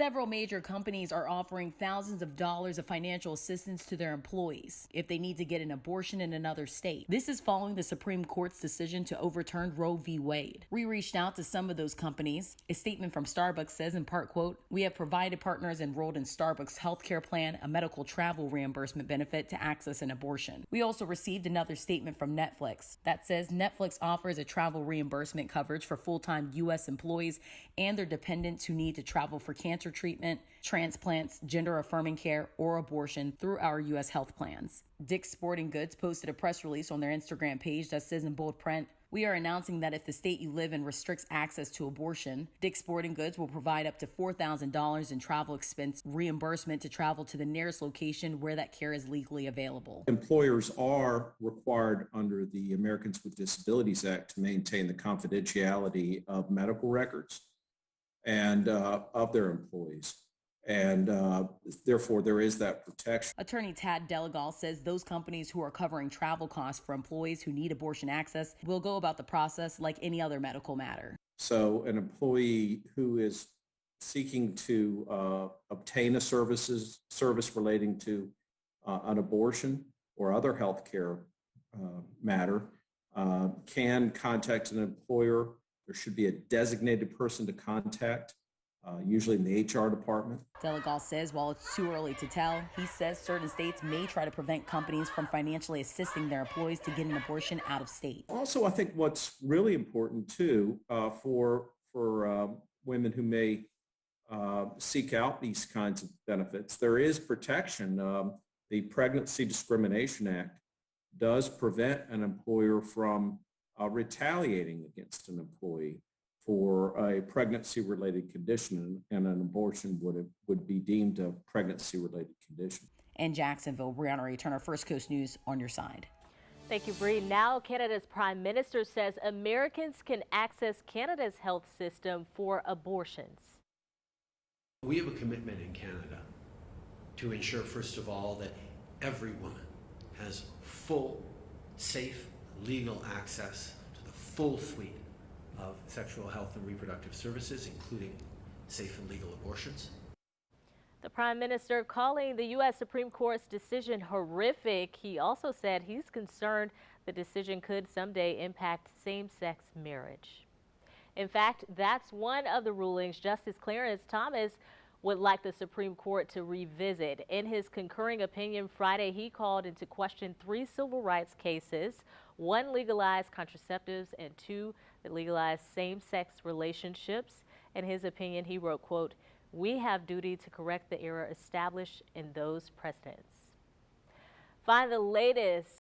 Several major companies are offering thousands of dollars of financial assistance to their employees if they need to get an abortion in another state. This is following the Supreme Court's decision to overturn Roe v. Wade. We reached out to some of those companies. A statement from Starbucks says, in part, quote, "We have provided partners enrolled in Starbucks healthcare plan a medical travel reimbursement benefit to access an abortion." We also received another statement from Netflix that says Netflix offers a travel reimbursement coverage for full-time U.S. employees and their dependents who need to travel for cancer treatment, transplants, gender-affirming care, or abortion through our U.S. health plans. Dick's Sporting Goods posted a press release on their Instagram page that says in bold print, "We are announcing that if the state you live in restricts access to abortion, Dick's Sporting Goods will provide up to $4,000 in travel expense reimbursement to travel to the nearest location where that care is legally available." Employers are required under the Americans with Disabilities Act to maintain the confidentiality of medical records and of their employees. And therefore, there is that protection. Attorney Tad Delegal says those companies who are covering travel costs for employees who need abortion access will go about the process like any other medical matter. So an employee who is seeking to obtain a service relating to an abortion or other health care matter can contact an employer. There should be a designated person to contact, usually in the HR department. Delegal says while it's too early to tell, he says certain states may try to prevent companies from financially assisting their employees to get an abortion out of state. Also, I think what's really important too for women who may seek out these kinds of benefits, there is protection. The Pregnancy Discrimination Act does prevent an employer from retaliating against an employee for a pregnancy-related condition, and an abortion would be deemed a pregnancy-related condition. In Jacksonville, Brianna Ray Turner, First Coast News, on your side. Thank you, Bree. Now, Canada's Prime Minister says Americans can access Canada's health system for abortions. We have a commitment in Canada to ensure, first of all, that every woman has full, safe, legal access to the full suite of sexual health and reproductive services, including safe and legal abortions. The Prime Minister calling the U.S. Supreme Court's decision horrific. He also said he's concerned the decision could someday impact same-sex marriage. In fact, that's one of the rulings Justice Clarence Thomas would like the Supreme Court to revisit. In his concurring opinion Friday, he called into question 3 civil rights cases, 1 legalized contraceptives and 2 that legalized same-sex relationships. In his opinion, he wrote, quote, "We have duty to correct the error established in those precedents." Find the latest